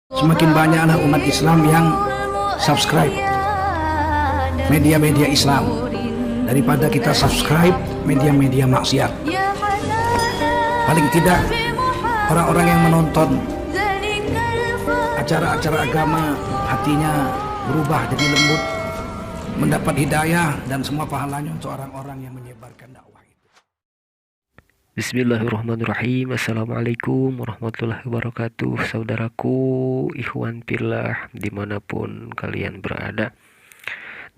Semakin banyak anak umat Islam yang subscribe media-media Islam daripada kita subscribe media-media maksiat. Paling tidak orang-orang yang menonton acara-acara agama hatinya berubah jadi lembut, mendapat hidayah dan semua pahalanya untuk orang-orang yang menyebarkan dakwah itu. Bismillahirrahmanirrahim. Assalamualaikum warahmatullahi wabarakatuh. Saudaraku, ikhwan fillah dimanapun kalian berada,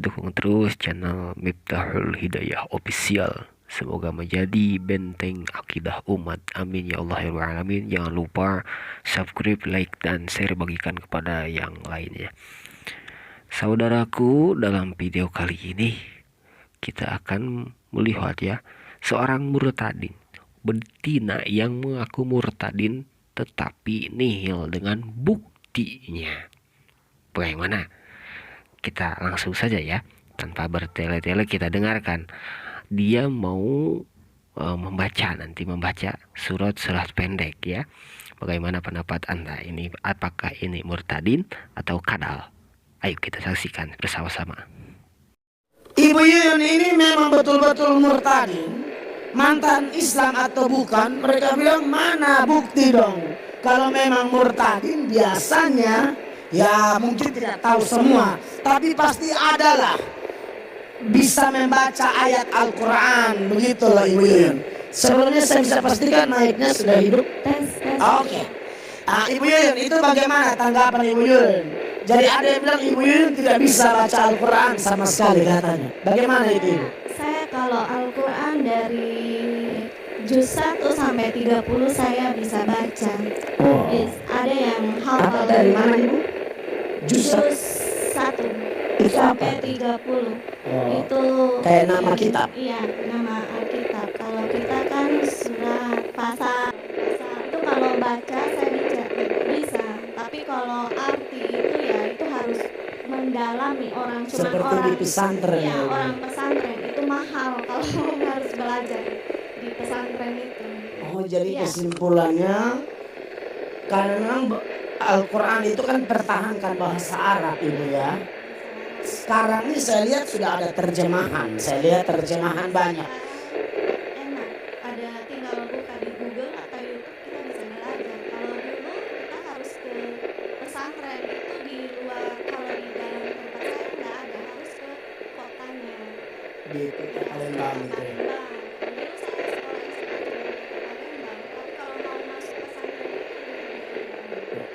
dukung terus channel Miftahul Hidayah Official. Semoga menjadi benteng akidah umat. Amin ya Allah ya Rabbal alamin. Jangan lupa subscribe, like, dan share, bagikan kepada yang lainnya. Saudaraku, dalam video kali ini kita akan melihat seorang murtadin, betina yang mengaku murtadin tetapi nihil dengan buktinya. Bagaimana? Kita langsung saja tanpa bertele-tele kita dengarkan. Dia mau membaca surat pendek Bagaimana pendapat Anda? Ini apakah ini murtadin atau kadal? Ayo kita saksikan bersama-sama. Ibu Yuyun ini memang betul-betul murtadin, mantan Islam atau bukan? Mereka bilang mana bukti dong. Kalau memang murtadin biasanya mungkin tidak tahu semua, tapi pasti adalah bisa membaca ayat Al-Quran. Begitulah Ibu Yuyun. Sebelumnya saya bisa pastikan naiknya sudah hidup. Oke. Ibu Yuyun, itu bagaimana tanggapan Ibu Yuyun? Jadi ada yang bilang Ibu Yuyun tidak bisa baca Al-Quran sama sekali katanya. Bagaimana itu Ibu? Saya kalau Al-Quran dari juz 1 sampai 30 saya bisa baca. Ada yang hafal dari mana Ibu? Juz 1 itu sampai apa? 30. Itu kayak nama kitab. Iya, nama Alkitab. Kalau kita kan surat pasal itu kalau baca saya bisa. Tapi kalau arti itu itu harus mendalami orang, cuma seperti orang di pesantren. Ya, orang pesantren itu mahal kalau harus belajar di pesantren itu. Oh, jadi kesimpulannya karena memang Al-Quran itu kan pertahankan bahasa Arab Ibu ya. Sekarang ini saya lihat sudah ada terjemahan. Saya lihat terjemahan banyak. Enak, ada tinggal buka di Google atau YouTube kita bisa belajar. Kalau dulu kita harus ke pesantren, itu di luar, kalau di dalam tempat saya nggak ada, harus ke kotanya. Di kota Palembang itu. Palembang. Dulu saya sekolah SD di Palembang, tapi kalau mau masuk pesantren itu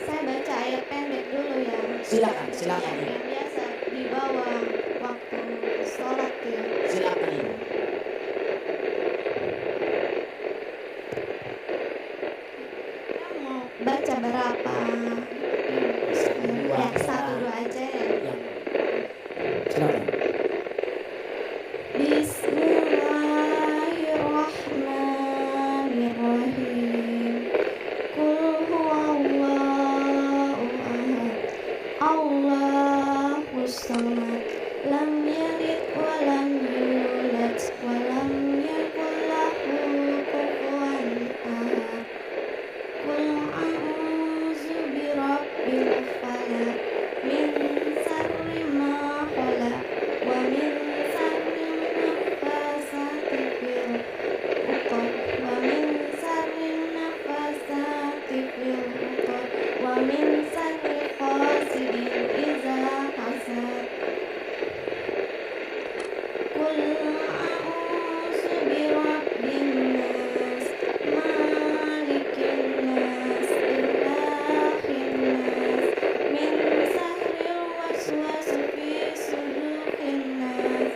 saya baca ayat pendek dulu ya. Silakan. Yang biasa dibawa waktu sholat ya. Silakan Ibu. Kita mau baca berapa? Satu dua aja ya. Silakan. Bismillahirrahmanirrahim. Qul huwallahu ahad. Allahus samad. Lam yalid wa lam yulad wa lam yakul lahu kufuwan ahad. Qul a'udzu birabbil falaq min syarri ma khalaq wa min syarri nafasati fil 'uqad wa min syarri nafasati fil 'uqad wa min syarri hasidin idza hasad. Qul a'udzu birabbin nas malikin nas ilahin nas min syarril waswasi fi sudurin nas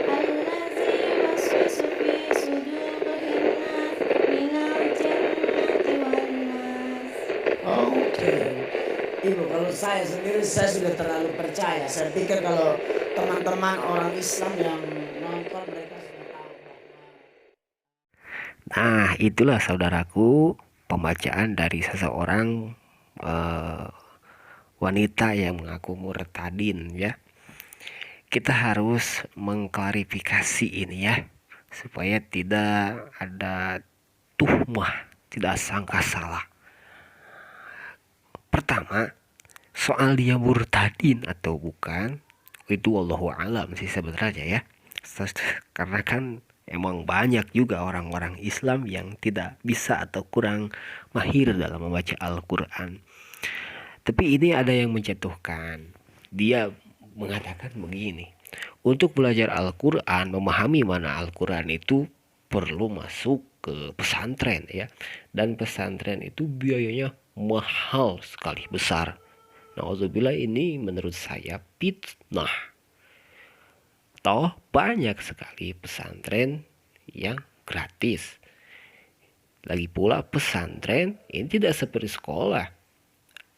allazi waswisu fi sudurin nas minal jannati wan nas. Oke. Ibu, kalau saya sendiri saya sudah terlalu percaya. Saya pikir kalau teman-teman orang Islam yang nonton mereka sudah tahu. Nah, itulah saudaraku pembacaan dari seseorang wanita yang mengaku murtadin Kita harus mengklarifikasi ini supaya tidak ada tuhmah, tidak sangka salah. Pertama, Soal dia murtadin atau bukan, itu wallahu alam sih sebenarnya ya. Karena kan emang banyak juga orang-orang Islam yang tidak bisa atau kurang mahir dalam membaca Al-Quran. Tapi ini ada yang menjatuhkan. Dia mengatakan begini, untuk belajar Al-Quran, memahami mana Al-Quran itu perlu masuk ke pesantren ya. Dan pesantren itu biayanya mahal sekali, besar. Nauzubillah, ini menurut saya fitnah. Toh banyak sekali pesantren yang gratis. Lagi pula pesantren ini tidak seperti sekolah.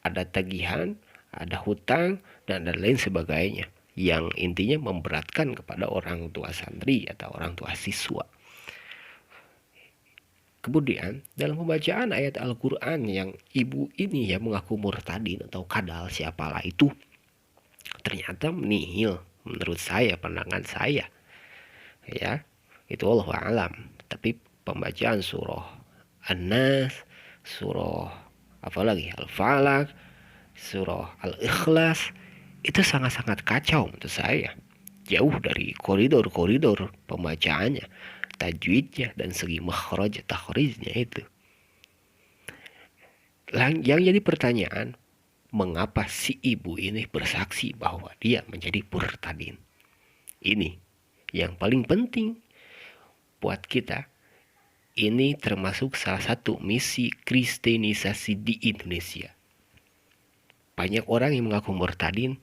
Ada tagihan, ada hutang, dan lain sebagainya. Yang intinya memberatkan kepada orang tua santri atau orang tua siswa. Kemudian dalam pembacaan ayat Al-Quran yang ibu ini ya mengaku murtadin atau kadal siapalah itu, ternyata menihil menurut saya, pandangan saya ya, itu Allah alam. Tapi pembacaan surah An-Nas, surah apalagi Al-Falaq, surah Al-Ikhlas itu sangat-sangat kacau menurut saya, jauh dari koridor-koridor pembacaannya, tajwidnya, dan segi makhraj takhrijnya itu. Yang jadi pertanyaan, mengapa si ibu ini bersaksi bahwa dia menjadi murtadin? Ini yang paling penting buat kita. Ini termasuk salah satu misi kristenisasi di Indonesia. Banyak orang yang mengaku murtadin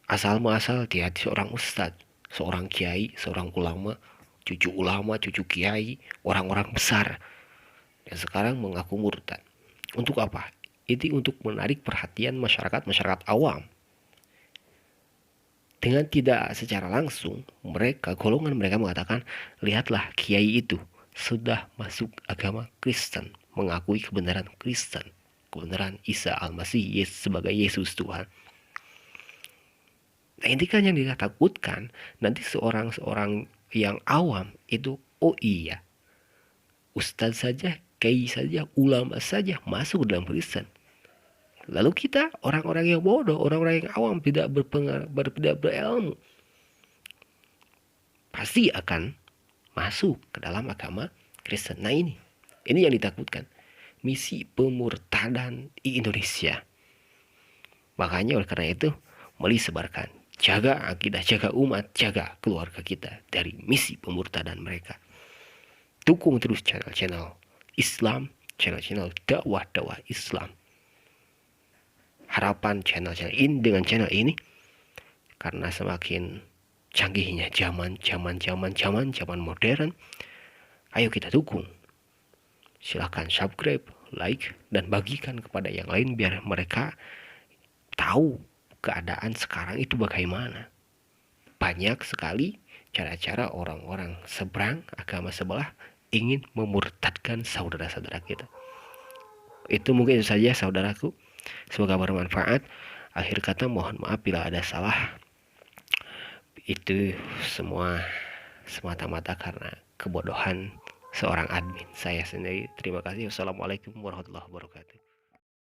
asal muasal dia seorang ustadz, seorang kiai, seorang ulama, cucu kiai, orang-orang besar. Dan sekarang mengaku murtad. Untuk apa? Itu untuk menarik perhatian masyarakat awam. Dengan tidak secara langsung, golongan mereka mengatakan, lihatlah kiai itu sudah masuk agama Kristen, mengakui kebenaran Kristen, kebenaran Isa Al-Masih sebagai Yesus Tuhan. Nah, ini kan yang ditakutkan, nanti seorang yang awam itu, oh iya, ustadz saja, kiai saja, ulama saja masuk dalam Kristen. Lalu kita orang-orang yang bodoh, orang-orang yang awam, tidak berilmu, pasti akan masuk ke dalam agama Kristen. Nah ini yang ditakutkan, misi pemurtadan di Indonesia. Makanya oleh karena itu, mari sebarkan, jaga akidah, jaga umat, jaga keluarga kita dari misi pemurtadan mereka. Dukung terus channel-channel Islam, channel-channel dakwah Islam. Harapan channel-channel ini dengan channel ini, karena semakin canggihnya zaman modern, ayo kita dukung. Silahkan subscribe, like, dan bagikan kepada yang lain biar mereka tahu keadaan sekarang itu bagaimana. Banyak sekali cara-cara orang-orang seberang, agama sebelah, ingin memurtadkan saudara-saudara kita. Itu mungkin saja saudaraku. Semoga bermanfaat. Akhir kata, mohon maaf bila ada salah. Itu semua semata-mata karena kebodohan seorang admin saya sendiri. Terima kasih. Wassalamualaikum warahmatullahi wabarakatuh.